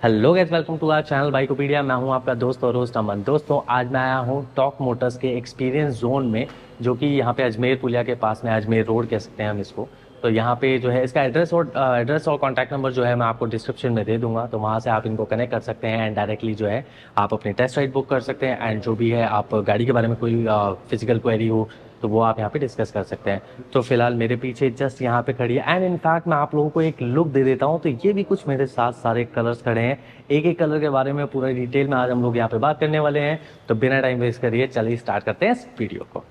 Hello guys, welcome to our channel Bikopedia. मैं हूं आपका दोस्त और होस्ट अमन। दोस्तों, आज मैं आया हूं टॉक मोटर्स के एक्सपीरियंस जोन में, जो कि यहां पे अजमेर पुलिया के पास में, अजमेर रोड कह सकते हैं हम इसको। तो यहां पे जो है इसका एड्रेस और कॉन्टैक्ट नंबर जो है मैं आपको डिस्क्रिप्शन में दे दूंगा, तो वहां से आप इनको कनेक्ट कर सकते हैं एंड डायरेक्टली जो है आप अपनी टेस्ट राइड बुक कर सकते हैं। एंड जो भी है, आप गाड़ी के बारे में कोई फिजिकल क्वेरी हो तो वो आप यहाँ पे डिस्कस कर सकते हैं। तो फिलहाल मेरे पीछे जस्ट यहाँ पे खड़ी है एंड इनफैक्ट मैं आप लोगों को एक लुक दे देता हूँ। तो ये भी कुछ मेरे साथ सारे कलर्स खड़े हैं। एक एक कलर के बारे में पूरा डिटेल में आज हम लोग यहाँ पे बात करने वाले हैं। तो बिना टाइम वेस्ट करिए, चलिए स्टार्ट करते हैं इस वीडियो को।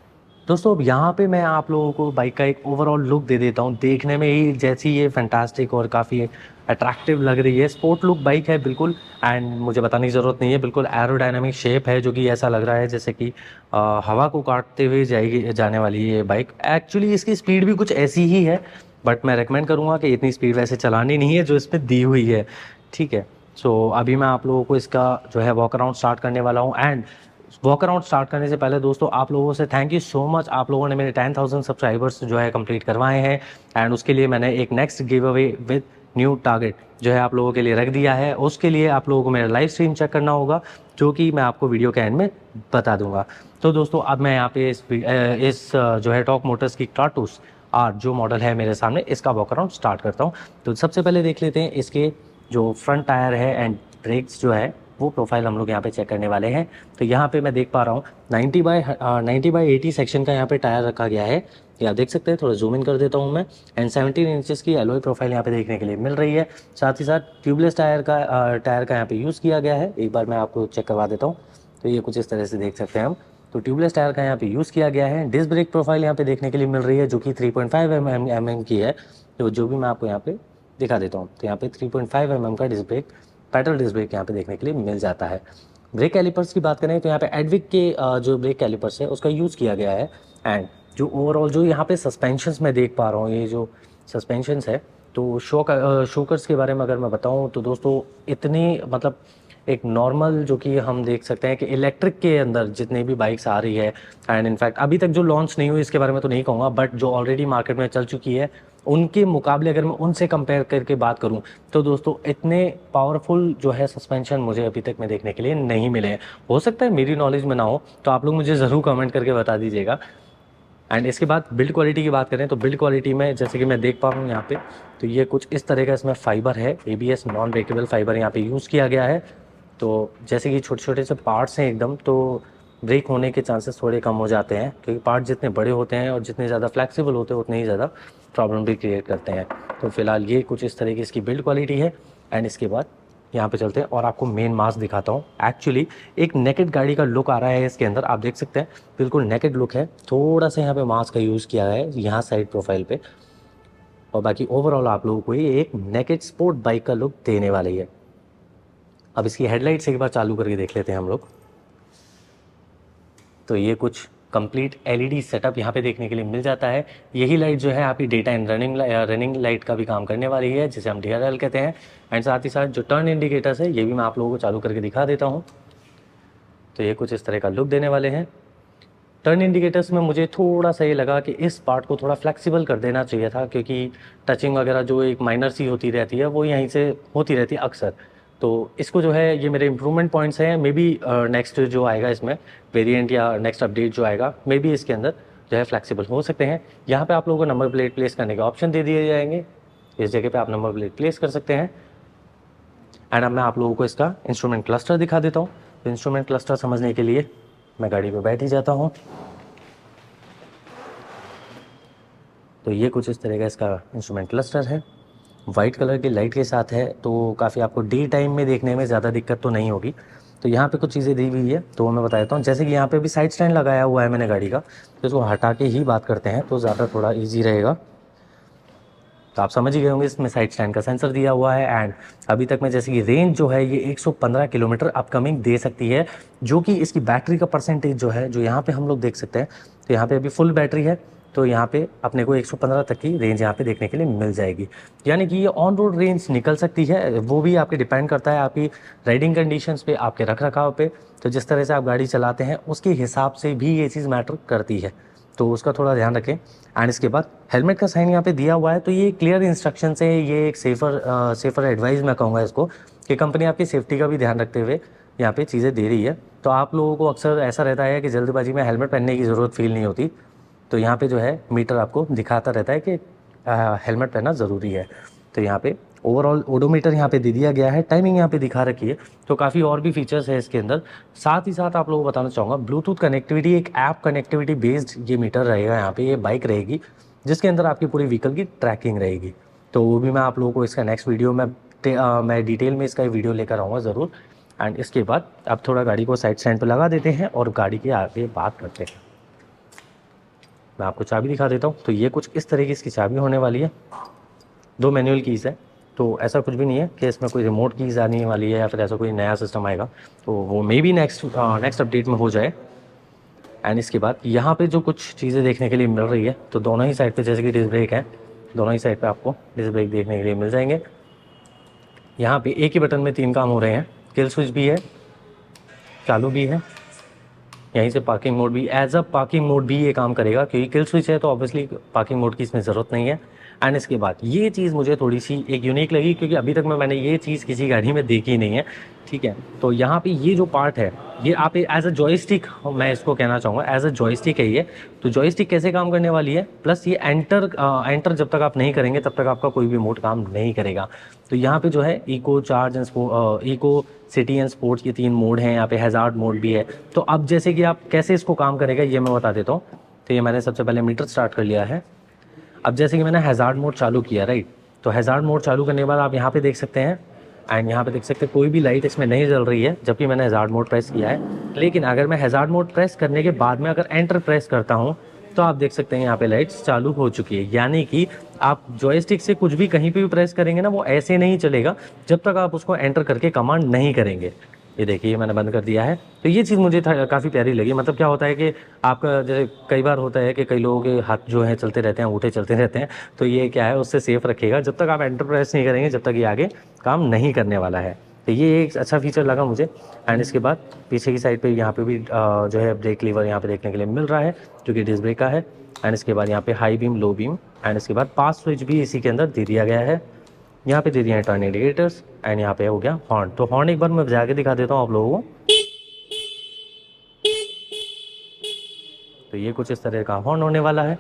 दोस्तों, अब यहाँ पे मैं आप लोगों को बाइक का एक ओवरऑल लुक दे देता हूँ। देखने में ही जैसी ये फैंटास्टिक और काफ़ी अट्रैक्टिव लग रही है, स्पोर्ट लुक बाइक है बिल्कुल। एंड मुझे बताने की ज़रूरत नहीं है, बिल्कुल एरोडायनामिक शेप है, जो कि ऐसा लग रहा है जैसे कि हवा को काटते हुए जाएगी जाने वाली ये बाइक। एक्चुअली इसकी स्पीड भी कुछ ऐसी ही है, बट मैं रेकमेंड करूँगा कि इतनी स्पीड वैसे चलानी नहीं है जो इस पर दी हुई है। ठीक है। सो अभी मैं आप लोगों को इसका जो है वॉक अराउंड स्टार्ट करने वाला हूँ। एंड वॉक अराउंड स्टार्ट करने से पहले दोस्तों, आप लोगों से थैंक यू सो मच। आप लोगों ने मेरे 10,000 सब्सक्राइबर्स जो है कंप्लीट करवाए हैं। एंड उसके लिए मैंने एक next give away with new target जो है आप लोगों के लिए रख दिया है। उसके लिए आप लोगों को मेरा लाइव स्ट्रीम चेक करना होगा, जो कि मैं आपको वीडियो के एंड में बता दूंगा। तो दोस्तों, अब मैं यहाँ पे इस जो है टॉक मोटर्स की कार्टूस आर जो मॉडल है मेरे सामने, इसका वॉक अराउंड स्टार्ट करता हूँ। तो सबसे पहले देख लेते हैं इसके जो फ्रंट टायर है एंड ब्रेक्स जो है वो प्रोफाइल हम लोग यहाँ पे चेक करने वाले हैं। तो यहाँ पे मैं देख पा रहा हूँ 90/80 सेक्शन का यहाँ पे टायर रखा गया है। ये आप देख सकते हैं, थोड़ा जूम इन कर देता हूँ मैं। एंड 17 इंचेस की एलॉय प्रोफाइल यहाँ पे देखने के लिए मिल रही है। साथ ही साथ ट्यूबलेस टायर का यहाँ पे यूज़ किया गया है। एक बार मैं आपको चेक करवा देता हूँ। तो ये कुछ इस तरह से देख सकते हैं हम। तो ट्यूबलेस टायर का यहाँ पे यूज़ किया गया है। डिस्क ब्रेक प्रोफाइल यहाँ पे देखने के लिए मिल रही है, जो कि 3.5 mm की है। तो जो भी मैं आपको यहाँ पे दिखा देता हूँ, तो यहाँ पे 3.5 mm का disc brake, pedal disc brake यहाँ पे देखने के लिए मिल जाता है। ब्रेक कैलिपर्स की बात करें तो यहाँ पे एडविक के जो ब्रेक कैलिपर्स है उसका यूज़ किया गया है। एंड जो ओवरऑल जो यहाँ पे सस्पेंशंस मैं देख पा रहा हूँ, ये जो सस्पेंशंस है, तो शोकर्स के बारे में अगर मैं बताऊँ तो दोस्तों, इतनी मतलब एक नॉर्मल जो कि हम देख सकते हैं कि इलेक्ट्रिक के अंदर जितनी भी बाइक्स आ रही है, एंड इनफैक्ट अभी तक जो लॉन्च नहीं हुई इसके बारे में तो नहीं कहूँगा, बट जो ऑलरेडी मार्केट में चल चुकी है उनके मुकाबले अगर मैं उनसे कंपेयर करके बात करूं तो दोस्तों, इतने पावरफुल जो है सस्पेंशन मुझे अभी तक में देखने के लिए नहीं मिले हैं। हो सकता है मेरी नॉलेज में ना हो, तो आप लोग मुझे ज़रूर कमेंट करके बता दीजिएगा। एंड इसके बाद बिल्ड क्वालिटी की बात करें तो बिल्ड क्वालिटी में जैसे कि मैं देख पा रहा हूँ यहाँ पे, तो ये कुछ इस तरह का इसमें फाइबर है, ABS नॉन ब्रेकेबल फाइबर यहाँ पे यूज़ किया गया है। तो जैसे कि छोटे छोटे से पार्ट्स हैं एकदम, तो ब्रेक होने के चांसेस थोड़े कम हो जाते हैं, क्योंकि पार्ट जितने बड़े होते हैं और जितने ज़्यादा फ्लेक्सिबल होते हैं उतने ही ज़्यादा प्रॉब्लम भी क्रिएट करते हैं। तो फिलहाल ये कुछ इस तरह की इसकी बिल्ड क्वालिटी है। एंड इसके बाद यहाँ पे चलते हैं और आपको मेन मास दिखाता हूँ। एक्चुअली एक नेकेड गाड़ी का लुक आ रहा है इसके अंदर, आप देख सकते हैं बिल्कुल नेकेड लुक है। थोड़ा सा यहाँ पे मास का यूज़ किया है यहाँ साइड प्रोफाइल पे, और बाकी ओवरऑल आप लोगों को ये एक नेकेड स्पोर्ट बाइक का लुक देने वाली है। अब इसकी हेडलाइट्स एक बार चालू करके देख लेते हैं हम लोग। तो ये कुछ कंप्लीट LED सेटअप यहाँ पे देखने के लिए मिल जाता है। यही लाइट जो है आपकी डे टाइम रनिंग लाइट का भी काम करने वाली है, जिसे हम DRL कहते हैं। एंड साथ ही साथ जो टर्न इंडिकेटर्स है, ये भी मैं आप लोगों को चालू करके दिखा देता हूँ। तो ये कुछ इस तरह का लुक देने वाले हैं। टर्न इंडिकेटर्स में मुझे थोड़ा सा ये लगा कि इस पार्ट को थोड़ा फ्लेक्सिबल कर देना चाहिए था, क्योंकि टचिंग वगैरह जो एक माइनर सी होती रहती है वो यहीं से होती रहती है अक्सर। तो इसको जो है, ये मेरे इंप्रूवमेंट पॉइंट्स हैं। मे बी नेक्स्ट जो आएगा इसमें वेरिएंट या नेक्स्ट अपडेट जो आएगा, मे बी इसके अंदर जो है फ्लेक्सिबल हो सकते हैं। यहाँ पे आप लोगों को नंबर प्लेट प्लेस करने के ऑप्शन दे दिए जाएंगे। इस जगह पे आप नंबर प्लेट प्लेस कर सकते हैं। एंड अब मैं आप लोगों को इसका इंस्ट्रूमेंट क्लस्टर दिखा देता हूँ। तो इंस्ट्रूमेंट क्लस्टर समझने के लिए मैं गाड़ी पे बैठ ही जाता हूँ। तो ये कुछ इस तरह का इसका इंस्ट्रूमेंट क्लस्टर है, वाइट कलर की लाइट के साथ है। तो काफ़ी आपको डे टाइम में देखने में ज़्यादा दिक्कत तो नहीं होगी। तो यहाँ पे कुछ चीज़ें दी हुई है, तो वो मैं बता देता हूँ। जैसे कि यहाँ पे भी साइड स्टैंड लगाया हुआ है मैंने गाड़ी का, तो इसको हटा के ही बात करते हैं तो ज़्यादा थोड़ा ईजी रहेगा। तो आप समझ ही गए होंगे, इसमें साइड स्टैंड का सेंसर दिया हुआ है। एंड अभी तक में जैसे कि रेंज जो है ये 115 किलोमीटर अपकमिंग दे सकती है, जो कि इसकी बैटरी का परसेंटेज जो है, जो यहाँ पे हम लोग देख सकते हैं। तो यहाँ पे अभी फुल बैटरी है, तो यहाँ पे अपने को 115 तक की रेंज यहाँ पे देखने के लिए मिल जाएगी। यानी कि ये ऑन रोड रेंज निकल सकती है, वो भी आपके डिपेंड करता है आपकी राइडिंग कंडीशंस पे, आपके रख रखाव पे। तो जिस तरह से आप गाड़ी चलाते हैं उसके हिसाब से भी ये चीज़ मैटर करती है, तो उसका थोड़ा ध्यान रखें। एंड इसके बाद हेलमेट का साइन यहाँ पे दिया हुआ है, तो ये क्लियर इंस्ट्रक्शन है, ये एक सेफ़र एडवाइस मैं कहूँगा इसको। कि कंपनी आपकी सेफ्टी का भी ध्यान रखते हुए यहाँ पे चीज़ें दे रही है। तो आप लोगों को अक्सर ऐसा रहता है कि जल्दबाजी में हेलमेट पहनने की ज़रूरत फील नहीं होती, तो यहाँ पे जो है मीटर आपको दिखाता रहता है कि हेलमेट पहनना ज़रूरी है। तो यहाँ पे ओवरऑल ओडोमीटर यहाँ पे दे दिया गया है, टाइमिंग यहाँ पे दिखा रखी है। तो काफ़ी और भी फीचर्स है इसके अंदर। साथ ही साथ आप लोगों को बताना चाहूँगा ब्लूटूथ कनेक्टिविटी, एक ऐप कनेक्टिविटी बेस्ड ये मीटर रहेगा। यहाँ पे ये बाइक रहेगी जिसके अंदर आपकी पूरी व्हीकल की ट्रैकिंग रहेगी। तो वो भी मैं आप लोगों को इसका नेक्स्ट वीडियो में मैं डिटेल में इसका वीडियो लेकर आऊँगा ज़रूर। एंड इसके बाद आप थोड़ा गाड़ी को साइड स्टैंड पर लगा देते हैं और गाड़ी के आगे बात करते हैं। मैं आपको चाबी दिखा देता हूँ। तो ये कुछ इस तरीके की इसकी चाबी होने वाली है। 2 मैनुअल कीज़ है, तो ऐसा कुछ भी नहीं है कि इसमें कोई रिमोट कीज़ आने वाली है या फिर ऐसा कोई नया सिस्टम आएगा। तो वो मे बी नेक्स्ट अपडेट में हो जाए। एंड इसके बाद यहाँ पे जो कुछ चीज़ें देखने के लिए मिल रही है, तो दोनों ही साइड पे जैसे कि डिस्क ब्रेक है, दोनों ही साइड पे आपको डिस्क ब्रेक देखने के लिए मिल जाएंगे। यहाँ पे एक ही बटन में 3 काम हो रहे हैं। किल स्विच भी है, चालू भी है, यहीं से पार्किंग मोड भी, एज अ पार्किंग मोड भी ये काम करेगा क्योंकि किल स्विच है तो ऑब्वियसली पार्किंग मोड की इसमें ज़रूरत नहीं है। एंड इसके बाद ये चीज़ मुझे थोड़ी सी एक यूनिक लगी क्योंकि अभी तक मैंने ये चीज़ किसी गाड़ी में देखी नहीं है। ठीक है, तो यहाँ पे ये जो पार्ट है ये आप एज अ जॉयस्टिक, मैं इसको कहना चाहूँगा एज अ जॉयस्टिक है ये। तो जॉयस्टिक कैसे काम करने वाली है, प्लस ये एंटर जब तक आप नहीं करेंगे तब तक आपका कोई भी मोड काम नहीं करेगा। तो यहाँ पे जो है eco, charge and eco, city and sports, ये 3 मोड हैं। यहाँ पे हैज़ार्ड मोड भी है। तो अब जैसे कि आप कैसे इसको काम करेगा ये मैं बता देता हूँ। तो ये मैंने सबसे पहले मीटर स्टार्ट कर लिया है। अब जैसे कि मैंने हैज़ार्ड मोड चालू किया, राइट, तो हैज़ार्ड मोड चालू करने के बाद आप यहाँ पे देख सकते हैं, एंड यहाँ पे देख सकते हैं कोई भी लाइट इसमें नहीं जल रही है जबकि मैंने हैज़ार्ड मोड प्रेस किया है। लेकिन अगर मैं हैज़ार्ड मोड प्रेस करने के बाद में अगर एंटर प्रेस करता हूँ तो आप देख सकते हैं यहाँ पे लाइट्स चालू हो चुकी है। यानी कि आप जॉयस्टिक से कुछ भी कहीं पे भी प्रेस करेंगे ना, वो ऐसे नहीं चलेगा जब तक आप उसको एंटर करके कमांड नहीं करेंगे। ये देखिए मैंने बंद कर दिया है। तो ये चीज़ मुझे काफ़ी प्यारी लगी। मतलब क्या होता है कि आपका जैसे कई बार होता है कि कई लोगों के हाथ जो हैं चलते रहते हैं, अंगूठे चलते रहते हैं, तो ये क्या है उससे सेफ रखेगा जब तक आप एंटर प्रेस नहीं करेंगे, जब तक ये आगे काम नहीं करने वाला है। तो ये एक अच्छा फीचर लगा मुझे। एंड इसके बाद पीछे की साइड पे यहाँ पे भी जो है ब्रेक लीवर यहाँ पे देखने के लिए मिल रहा है जो कि डिस्क ब्रेक का है। एंड इसके बाद यहाँ पे high beam, low beam, and इसके बाद पास स्विच भी इसी के अंदर दे दिया गया है। यहाँ पे दे दिए हैं टर्न इंडिकेटर्स, एंड यहाँ पे हो गया हॉर्न। तो हॉर्न एक बार मैं बजा के दिखा देता हूँ आप लोगों को। तो ये कुछ इस तरह का हॉर्न होने वाला है।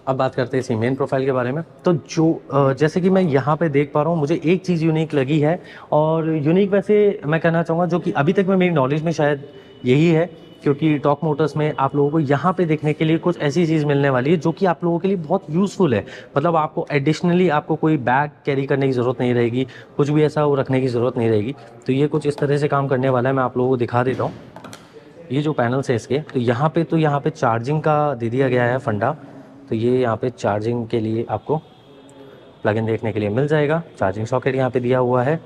अब बात करते हैं इसी मेन प्रोफाइल के बारे में। तो जो जैसे कि मैं यहाँ पे देख पा रहा हूँ, मुझे एक चीज़ यूनिक लगी है, और यूनिक वैसे मैं कहना चाहूँगा जो कि अभी तक में मेरी नॉलेज में शायद यही है, क्योंकि टॉक मोटर्स में आप लोगों को यहाँ पे देखने के लिए कुछ ऐसी चीज़ मिलने वाली है जो कि आप लोगों के लिए बहुत यूज़फुल है। मतलब आपको एडिशनली आपको कोई बैग कैरी करने की ज़रूरत नहीं रहेगी, कुछ भी ऐसा वो रखने की ज़रूरत नहीं रहेगी। तो ये कुछ इस तरह से काम करने वाला है, मैं आप लोगों को दिखा देता हूँ। ये जो पैनल्स है इसके, तो यहाँ पे चार्जिंग का दे दिया गया है फंडा। तो ये यहाँ पे चार्जिंग के लिए आपको प्लग इन देखने के लिए मिल जाएगा। चार्जिंग सॉकेट यहाँ पे दिया हुआ है।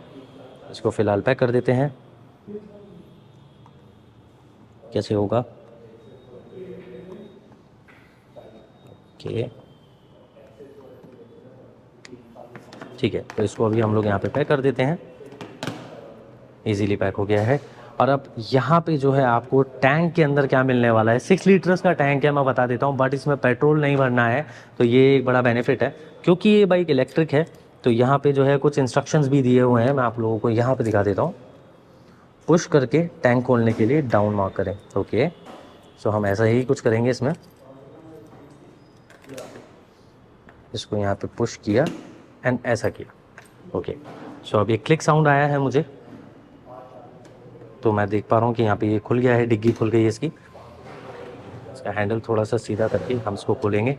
इसको फ़िलहाल पैक कर देते हैं। कैसे होगा, ओके ठीक है। तो इसको अभी हम लोग यहाँ पे पैक कर देते हैं। इजीली पैक हो गया है। और अब यहाँ पे जो है आपको टैंक के अंदर क्या मिलने वाला है, 6 लीटर्स का टैंक है, मैं बता देता हूँ। बट इसमें पेट्रोल नहीं भरना है, तो ये एक बड़ा बेनिफिट है क्योंकि ये बाइक इलेक्ट्रिक है। तो यहाँ पे जो है कुछ इंस्ट्रक्शंस भी दिए हुए हैं, मैं आप लोगों को यहाँ पे दिखा देता हूँ। पुश करके टैंक खोलने के लिए डाउन मार्क करें, ओके। सो हम ऐसा ही कुछ करेंगे इसमें। इसको यहाँ पे पुश किया एंड ऐसा किया, ओके। सो अब ये क्लिक साउंड आया है मुझे, तो मैं देख पा रहा हूँ कि यहाँ पे ये खुल गया है, डिग्गी खुल गई है इसकी। इसका हैंडल थोड़ा सा सीधा करके हम इसको खोलेंगे।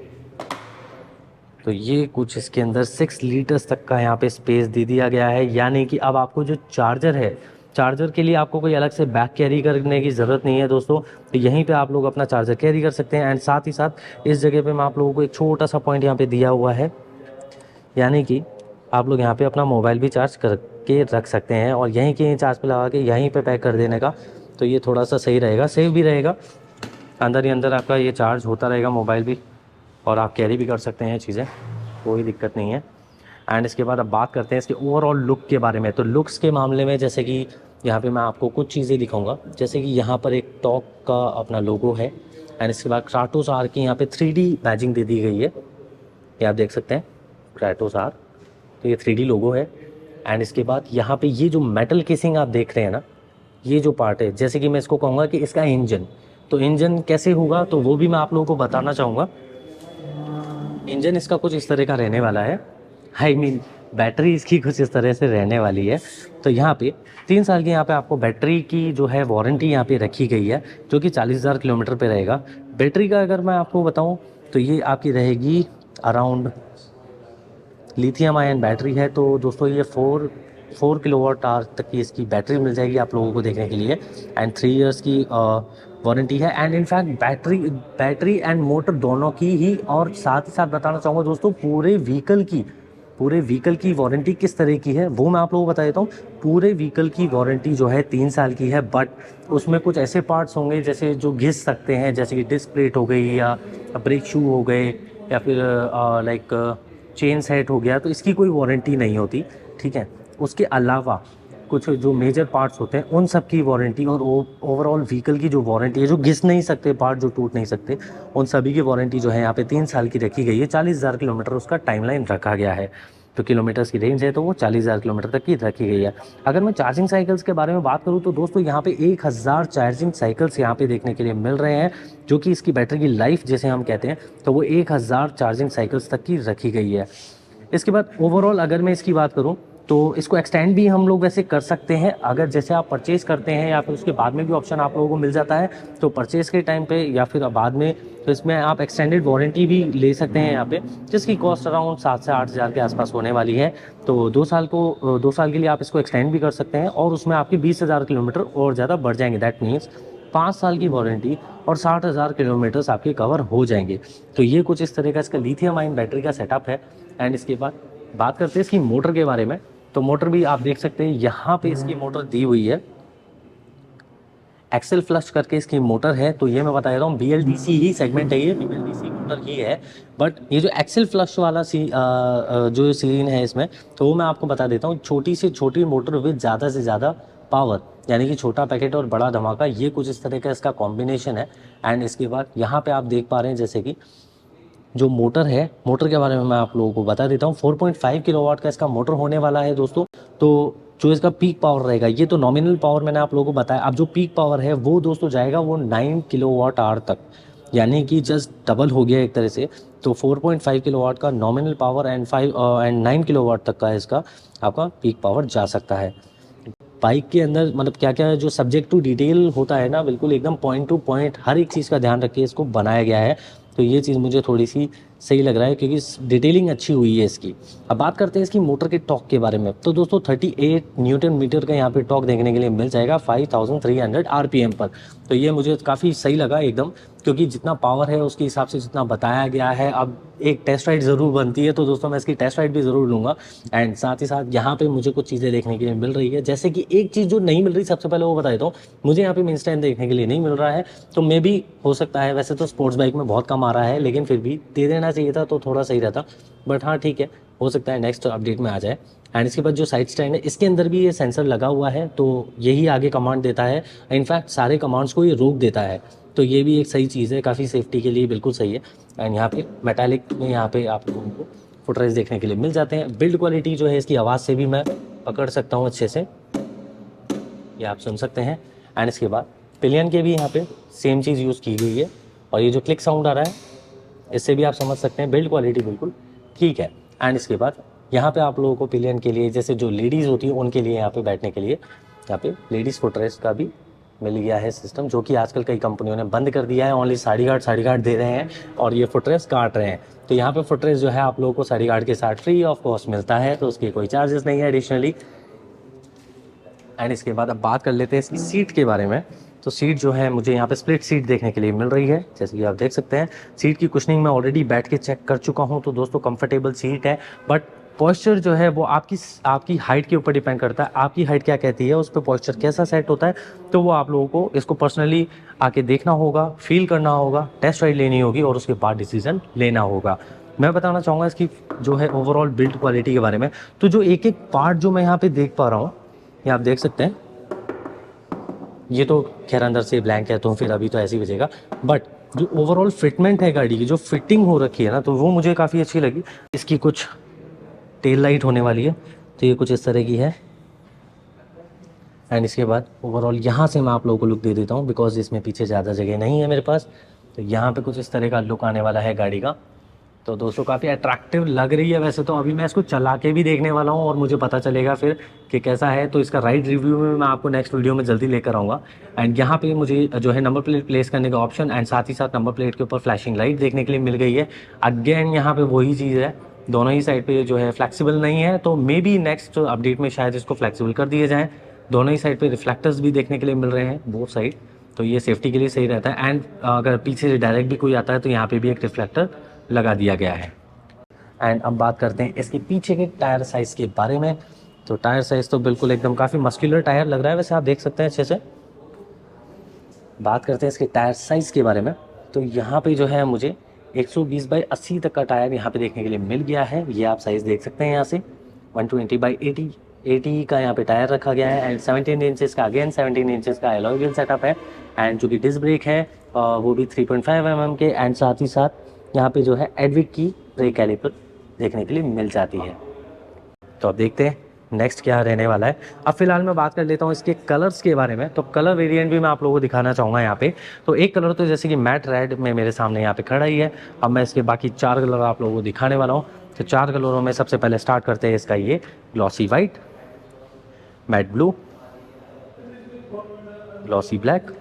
तो ये कुछ इसके अंदर 6 लीटर्स तक का यहाँ पे स्पेस दे दिया गया है। यानी कि अब आपको जो चार्जर है, चार्जर के लिए आपको कोई अलग से बैग कैरी करने की ज़रूरत नहीं है दोस्तों। तो यहीं पे आप लोग अपना चार्जर कैरी कर सकते हैं। एंड साथ ही साथ इस जगह पे मैं आप लोगों को एक छोटा सा पॉइंट यहाँ पे दिया हुआ है, यानी कि आप लोग यहाँ पे अपना मोबाइल भी चार्ज करके रख सकते हैं और यहीं के चार्ज पे लगा के यहीं पे पैक कर देने का। तो ये थोड़ा सा सही रहेगा, सेफ भी रहेगा। अंदर ही अंदर आपका ये चार्ज होता रहेगा मोबाइल भी, और आप कैरी भी कर सकते हैं चीज़ें, कोई दिक्कत नहीं है। एंड इसके बाद अब बात करते हैं इसके ओवरऑल लुक के बारे में। तो लुक्स के मामले में जैसे कि यहाँ पे मैं आपको कुछ चीज़ें दिखाऊंगा, जैसे कि यहाँ पर एक टॉक का अपना लोगो है। एंड इसके बाद क्राटोस आर की यहाँ पे 3D बैजिंग दे दी गई है, ये आप देख सकते हैं, क्राटोस आर। तो ये 3D लोगो है। एंड इसके बाद यहाँ पे ये जो मेटल केसिंग आप देख रहे हैं ना, ये जो पार्ट है, जैसे कि मैं इसको कहूँगा कि इसका इंजन, तो इंजन कैसे होगा तो वो भी मैं आप लोगों को बताना चाहूँगा। इंजन इसका कुछ इस तरह का रहने वाला है, आई मीन बैटरी इसकी कुछ इस तरह से रहने वाली है। तो यहाँ पे 3 साल की यहाँ पे आपको बैटरी की जो है वारंटी यहाँ पे रखी गई है, जो कि 40,000 किलोमीटर पे रहेगा। बैटरी का अगर मैं आपको बताऊँ तो ये आपकी रहेगी अराउंड, लिथियम आयन बैटरी है, तो दोस्तों ये 4 किलोवाट आवर तक की इसकी बैटरी मिल जाएगी आप लोगों को देखने के लिए। एंड 3 इयर्स की वारंटी है। And in fact battery and motor दोनों की ही, और साथ ही साथ बताना चाहूँगा दोस्तों पूरे व्हीकल की वारंटी किस तरह की है वो मैं आप लोगों को बता देता हूँ। पूरे व्हीकल की वारंटी जो है 3 साल की है, बट उसमें कुछ ऐसे पार्ट्स होंगे जैसे जो घिस सकते हैं, जैसे कि डिस्क प्लेट हो गई या ब्रेक शू हो गए या फिर लाइक चेन सेट हो गया, तो इसकी कोई वारंटी नहीं होती, ठीक है। उसके अलावा कुछ जो मेजर पार्ट्स होते हैं उन सब की वारंटी, और ओवरऑल व्हीकल की जो वारंटी है, जो घिस नहीं सकते पार्ट, जो टूट नहीं सकते, उन सभी की वारंटी जो है यहाँ पे 3 साल की रखी गई है। 40,000 किलोमीटर उसका टाइमलाइन रखा गया है, तो किलोमीटर्स की रेंज है तो वो 40,000 किलोमीटर तक की रखी गई है। अगर मैं चार्जिंग साइकिल्स के बारे में बात करूँ तो दोस्तों यहाँ पे 1000 चार्जिंग साइकिल्स यहाँ पे देखने के लिए मिल रहे हैं, जो कि इसकी बैटरी की लाइफ जैसे हम कहते हैं, तो वो 1000 चार्जिंग साइकिल्स तक की रखी गई है। इसके बाद ओवरऑल अगर मैं इसकी बात करूं तो इसको एक्सटेंड भी हम लोग वैसे कर सकते हैं, अगर जैसे आप परचेज़ करते हैं या फिर उसके बाद में भी ऑप्शन आप लोगों को मिल जाता है, तो परचेज़ के टाइम पे या फिर बाद में, तो इसमें आप एक्सटेंडेड वारंटी भी ले सकते हैं यहाँ पे, जिसकी कॉस्ट अराउंड 7 से 8 हज़ार के आसपास होने वाली है। तो 2 साल के लिए आप इसको एक्सटेंड भी कर सकते हैं, और उसमें आपके 20,000 किलोमीटर और ज़्यादा बढ़ जाएंगे। दैट मीन्स 5 साल की वारंटी और 60,000 किलोमीटर्स आपके कवर हो जाएंगे। तो ये कुछ इस तरह का इसका लिथियम आयन बैटरी का सेटअप है। एंड इसके बाद बात करते हैं इसकी मोटर के बारे में, तो मोटर भी आप देख सकते हैं यहाँ पे इसकी मोटर दी हुई है, एक्सेल फ्लश करके इसकी मोटर है। तो ये मैं बता देता हूँ BLDC ही सेगमेंट है, ये BLDC मोटर ही है, बट ये जो एक्सेल फ्लश वाला जो सीन है इसमें, तो वो मैं आपको बता देता हूँ, छोटी से छोटी मोटर विद ज़्यादा से ज़्यादा पावर, यानी कि छोटा पैकेट और बड़ा धमाका, ये कुछ इस तरह का इसका कॉम्बिनेशन है। एंड इसके बाद यहाँ पे आप देख पा रहे हैं जैसे कि जो मोटर है, मोटर के बारे में मैं आप लोगों को बता देता हूँ। 4.5 किलोवाट का इसका मोटर होने वाला है दोस्तों। तो जो इसका पीक पावर रहेगा, ये तो नॉमिनल पावर मैंने आप लोगों को बताया, अब जो पीक पावर है वो दोस्तों जाएगा वो 9 किलोवाट आवर तक, यानी कि जस्ट डबल हो गया एक तरह से। तो 4.5 किलोवाट का नॉमिनल पावर एंड 9 किलोवाट तक का इसका आपका पीक पावर जा सकता है। बाइक के अंदर मतलब क्या क्या जो सब्जेक्ट टू डिटेल होता है ना, बिल्कुल एकदम पॉइंट टू पॉइंट हर एक चीज़ का ध्यान रख के इसको बनाया गया है। तो ये चीज़ मुझे थोड़ी सी सही लग रहा है, क्योंकि डिटेलिंग अच्छी हुई है इसकी। अब बात करते हैं इसकी मोटर के टॉर्क के बारे में, तो दोस्तों 38 न्यूटन मीटर का यहाँ पे टॉर्क देखने के लिए मिल जाएगा 5300 RPM पर। तो ये मुझे काफ़ी सही लगा एकदम, क्योंकि जितना पावर है उसके हिसाब से जितना बताया गया है। अब एक टेस्ट राइड ज़रूर बनती है, तो दोस्तों मैं इसकी टेस्ट राइड भी ज़रूर लूँगा। एंड साथ ही साथ यहाँ पे मुझे कुछ चीज़ें देखने के लिए मिल रही है, जैसे कि एक चीज़ जो नहीं मिल रही, सबसे पहले वो बता देता हूँ, मुझे यहाँ पे मेन स्टैंड देखने के लिए नहीं मिल रहा है। तो मे भी हो सकता है, वैसे तो स्पोर्ट्स बाइक में बहुत कम आ रहा है, लेकिन फिर भी दे देना चाहिए था तो थोड़ा सही रहता। बट हाँ ठीक है, हो सकता है नेक्स्ट अपडेट में आ जाए। एंड इसके बाद जो साइड स्टैंड है, इसके अंदर भी ये सेंसर लगा हुआ है, तो यही आगे कमांड देता है, इनफैक्ट सारे कमांड्स को ये रोक देता है। तो ये भी एक सही चीज़ है, काफ़ी सेफ्टी के लिए बिल्कुल सही है। एंड यहाँ पे मेटालिक में यहाँ पे आप लोगों को फुटरेस्ट देखने के लिए मिल जाते हैं। बिल्ड क्वालिटी जो है इसकी आवाज़ से भी मैं पकड़ सकता हूँ अच्छे से, ये आप सुन सकते हैं। एंड इसके बाद पिलियन के भी यहाँ पे सेम चीज़ यूज़ की गई है, और ये जो क्लिक साउंड आ रहा है इससे भी आप समझ सकते हैं बिल्ड क्वालिटी बिल्कुल ठीक है। एंड इसके बाद यहाँ पे आप लोगों को पिलियन के लिए, जैसे जो लेडीज़ होती है उनके लिए यहाँ पे बैठने के लिए यहाँ पे लेडीज़ फुटरेस्ट का भी मिल गया है सिस्टम, जो कि आजकल कई कंपनियों ने बंद कर दिया है। ओनली साड़ी गार्ड दे रहे हैं और ये फुटरेस्ट काट रहे हैं। तो यहाँ पे फुटरेस्ट जो है आप लोगों को साड़ी गार्ड के साथ फ्री ऑफ कॉस्ट मिलता है, तो उसके कोई चार्जेस नहीं है एडिशनली। एंड इसके बाद अब बात कर लेते हैं इसकी सीट के बारे में। तो सीट जो है मुझे यहाँ पे स्प्लिट सीट देखने के लिए मिल रही है, जैसे कि आप देख सकते हैं। सीट की कुशनिंग मैं ऑलरेडी बैठ के चेक कर चुका हूँ, तो दोस्तों कंफर्टेबल सीट है, बट पॉस्चर जो है वो आपकी हाइट के ऊपर डिपेंड करता है। आपकी हाइट क्या कहती है, उस पर पॉस्चर कैसा सेट होता है, तो वो आप लोगों को इसको पर्सनली आके देखना होगा, फील करना होगा, टेस्ट राइड लेनी होगी और उसके बाद डिसीजन लेना होगा। मैं बताना चाहूँगा इसकी जो है ओवरऑल बिल्ड क्वालिटी के बारे में। तो जो एक एक पार्ट जो मैं यहाँ पे देख पा रहा हूँ, ये आप देख सकते हैं, ये तो खैर अंदर से ब्लैंक है तो फिर अभी तो ऐसे ही बचेगा, बट जो ओवरऑल फिटमेंट है गाड़ी की, जो फिटिंग हो रखी है ना, तो वो मुझे काफ़ी अच्छी लगी। इसकी कुछ टेल लाइट होने वाली है, तो ये कुछ इस तरह की है। एंड इसके बाद ओवरऑल यहाँ से मैं आप लोगों को लुक दे देता हूँ, बिकॉज इसमें पीछे ज़्यादा जगह नहीं है मेरे पास। तो यहाँ पे कुछ इस तरह का लुक आने वाला है गाड़ी का। तो दोस्तों काफ़ी अट्रैक्टिव लग रही है वैसे तो। अभी मैं इसको चला के भी देखने वाला हूँ और मुझे पता चलेगा फिर कि कैसा है। तो इसका राइड रिव्यू में मैं आपको नेक्स्ट वीडियो में जल्दी लेकर आऊँगा। एंड यहाँ पे मुझे जो है नंबर प्लेट प्लेस करने का ऑप्शन एंड साथ ही साथ नंबर प्लेट के ऊपर फ्लैशिंग लाइट देखने के लिए मिल गई है। अगेन यहाँ पे वही चीज़ है, दोनों ही साइड पे जो है फ्लेक्सिबल नहीं है, तो मे बी नेक्स्ट अपडेट में शायद इसको फ्लेक्सिबल कर दिए जाएँ। दोनों ही साइड पे रिफ्लेक्टर्स भी देखने के लिए मिल रहे हैं, बोथ साइड। तो ये सेफ्टी के लिए सही रहता है। एंड अगर पीछे से डायरेक्ट भी कोई आता है तो यहाँ पे भी एक रिफ्लेक्टर लगा दिया गया है। एंड अब बात करते हैं इसके पीछे के टायर साइज़ के बारे में। तो टायर साइज़ तो बिल्कुल एकदम काफ़ी मस्कुलर टायर लग रहा है, वैसे आप देख सकते हैं अच्छे से। बात करते हैं इसके टायर साइज़ के बारे में। तो यहाँ पे जो है मुझे 120/80 तक का टायर यहाँ पे देखने के लिए मिल गया है। ये आप साइज़ देख सकते हैं यहाँ से। 120/80 का यहाँ पे टायर रखा गया है। एंड 17 इंचेस का, अगेन 17 इंचेस का एलॉय व्हील सेटअप है। एंड जो कि डिस्क ब्रेक है वो भी 3.5 mm के। एंड साथ ही साथ यहाँ पे जो है एडविक की ब्रेक कैलिपर देखने के लिए मिल जाती है। तो अब देखते हैं नेक्स्ट क्या रहने वाला है। अब फिलहाल मैं बात कर लेता हूँ इसके कलर्स के बारे में। तो कलर वेरिएंट भी मैं आप लोगों को दिखाना चाहूँगा यहाँ पे। तो एक कलर तो जैसे कि मैट रेड में मेरे सामने यहाँ पे खड़ा ही है। अब मैं इसके बाकी 4 कलर आप लोगों को दिखाने वाला हूँ। तो 4 कलरों में सबसे पहले स्टार्ट करते हैं इसका ये glossy white, mat blue, glossy black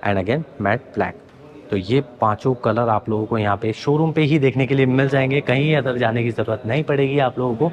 and again matte black. तो ये पांचों कलर आप लोगों को यहाँ पे शोरूम पे ही देखने के लिए मिल जाएंगे, कहीं अदर जाने की ज़रूरत नहीं पड़ेगी आप लोगों को।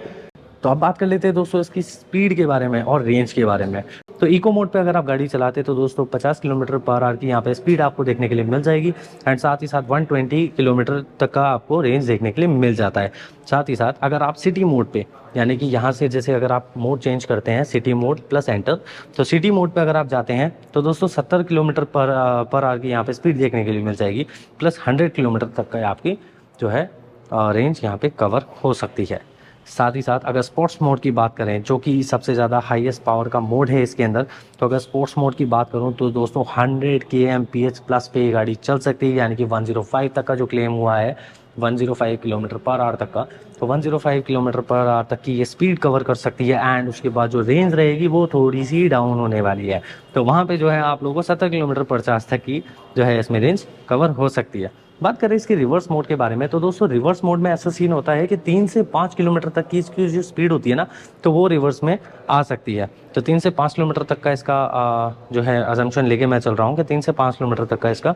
तो अब बात कर लेते हैं दोस्तों इसकी स्पीड के बारे में और रेंज के बारे में। तो इको मोड पे अगर आप गाड़ी चलाते हैं तो दोस्तों 50 किलोमीटर पर आवर की यहाँ पे स्पीड आपको देखने के लिए मिल जाएगी। एंड साथ ही साथ 120 किलोमीटर तक का आपको रेंज देखने के लिए मिल जाता है। साथ ही साथ अगर आप सिटी मोड पे, यानी कि यहाँ से जैसे अगर आप मोड चेंज करते हैं सिटी मोड प्लस एंटर, तो सिटी मोड पे अगर आप जाते हैं तो दोस्तों 70 किलोमीटर पर आवर की यहाँ पे स्पीड देखने के लिए मिल जाएगी। प्लस 100 किलोमीटर तक का आपकी जो है रेंज यहाँ पे कवर हो सकती है। साथ ही साथ अगर स्पोर्ट्स मोड की बात करें, जो कि सबसे ज़्यादा हाईएस्ट पावर का मोड है इसके अंदर, तो अगर स्पोर्ट्स मोड की बात करूं तो दोस्तों 100 kmph प्लस पे ये गाड़ी चल सकती है, यानी कि 105 तक का जो क्लेम हुआ है 105 किलोमीटर पर आवर तक का, तो 105 किलोमीटर पर आवर तक की ये स्पीड कवर कर सकती है। एंड उसके बाद जो रेंज रहेगी वो थोड़ी सी डाउन होने वाली है, तो वहाँ पे जो है आप लोगों को 70 किलोमीटर पर चार्ज तक की जो है इसमें रेंज कवर हो सकती है। बात करें इसके रिवर्स मोड के बारे में, तो दोस्तों रिवर्स मोड में ऐसा सीन होता है कि 3 से 5 किलोमीटर तक की इसकी जो स्पीड होती है ना, तो वो रिवर्स में आ सकती है। तो 3 से 5 किलोमीटर तक का इसका जो है अजम्पशन लेके मैं चल रहा हूँ कि 3 से 5 किलोमीटर तक का इसका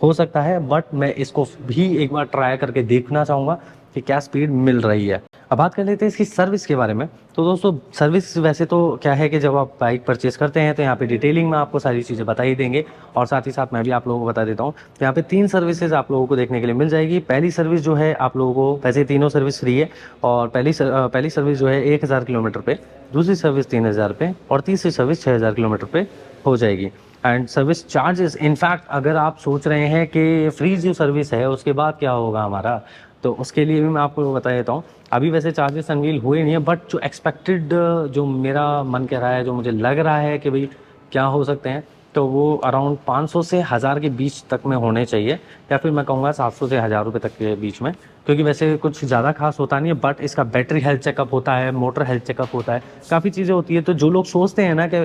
हो सकता है। बट मैं इसको भी एक बार ट्राई करके देखना चाहूँगा कि क्या स्पीड मिल रही है। अब बात कर लेते हैं इसकी सर्विस के बारे में। तो दोस्तों सर्विस वैसे तो क्या है कि जब आप बाइक परचेस करते हैं तो यहाँ पे डिटेलिंग में आपको सारी चीज़ें बता ही देंगे, और साथ ही साथ मैं भी आप लोगों को बता देता हूँ। तो यहाँ पे 3 सर्विसेज आप लोगों को देखने के लिए मिल जाएगी। पहली सर्विस जो है आप लोगों को, वैसे तीनों सर्विस फ्री है, और पहली सर्विस जो है 1000 किलोमीटर पे, दूसरी सर्विस 3000 पे, और तीसरी सर्विस 6000 किलोमीटर पे हो जाएगी। एंड सर्विस चार्जेस, इनफैक्ट अगर आप सोच रहे हैं कि फ्री जो सर्विस है उसके बाद क्या होगा हमारा, तो उसके लिए भी मैं आपको बता देता हूँ। अभी वैसे चार्जेस अनवील हुए नहीं है, बट जो एक्सपेक्टेड, जो मेरा मन कह रहा है, जो मुझे लग रहा है कि भाई क्या हो सकते हैं, तो वो अराउंड 500 से 1000 के बीच तक में होने चाहिए, या फिर मैं कहूँगा 700 से 1000 रुपये तक के बीच में, क्योंकि वैसे कुछ ज़्यादा खास होता नहीं है। बट इसका बैटरी हेल्थ चेकअप होता है, मोटर हेल्थ चेकअप होता है, काफ़ी चीज़ें होती है। तो जो लोग सोचते हैं ना कि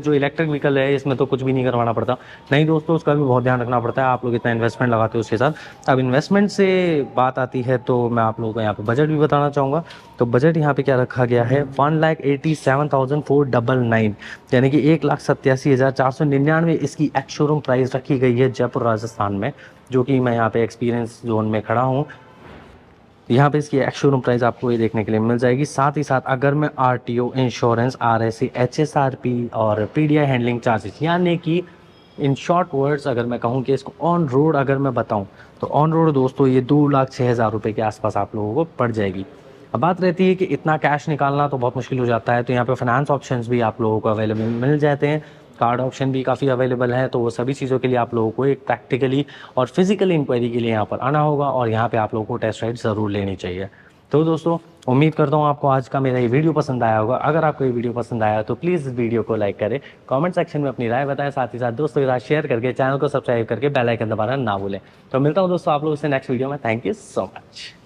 जो इलेक्ट्रिक व्हीकल है इसमें तो कुछ भी नहीं करवाना पड़ता, नहीं दोस्तों, उसका भी बहुत ध्यान रखना पड़ता है। आप लोग इतना इन्वेस्टमेंट लगाते हो उसके साथ। अब इन्वेस्टमेंट से बात आती है तो मैं आप लोगों को यहाँ पर बजट भी बताना चाहूँगा। तो बजट यहाँ पे क्या रखा गया है, 1,87,499, यानी कि 1,87,499 इसकी एक्स शोरूम प्राइस रखी गई है जयपुर राजस्थान में, जो कि मैं यहाँ पे एक्सपीरियंस जोन में खड़ा हूँ। यहाँ पे इसकी एक्स शोरूम प्राइस आपको ये देखने के लिए मिल जाएगी। साथ ही साथ अगर मैं आरटीओ, इंश्योरेंस, आरएससी, एचएसआरपी और पीडीआई हैंडलिंग चार्जेस, यानी कि इन शॉर्ट वर्ड्स अगर मैं कहूँ कि इसको ऑन रोड अगर मैं बताऊँ, तो ऑन रोड दोस्तों ये 2,06,000 रुपये के आसपास आप लोगों को पड़ जाएगी। अब बात रहती है कि इतना कैश निकालना तो बहुत मुश्किल हो जाता है, तो यहाँ पे फाइनेंस ऑप्शंस भी आप लोगों को अवेलेबल मिल जाते हैं, कार्ड ऑप्शन भी काफ़ी अवेलेबल है। तो वो सभी चीज़ों के लिए आप लोगों को एक प्रैक्टिकली और फिजिकल इंक्वायरी के लिए यहाँ पर आना होगा, और यहाँ पे आप लोगों को टेस्ट राइड ज़रूर लेनी चाहिए। तो दोस्तों उम्मीद करता हूँ आपको आज का मेरा ये वीडियो पसंद आया होगा। अगर आपको ये वीडियो पसंद आया तो प्लीज़ इस वीडियो को लाइक करें, कमेंट सेक्शन में अपनी राय बताएं, साथ ही साथ दोस्तों के साथ शेयर करके चैनल को सब्सक्राइब करके बेल आइकन दबाना ना भूलें। तो मिलता हूँ दोस्तों आप लोगों से नेक्स्ट वीडियो में। Thank you so much.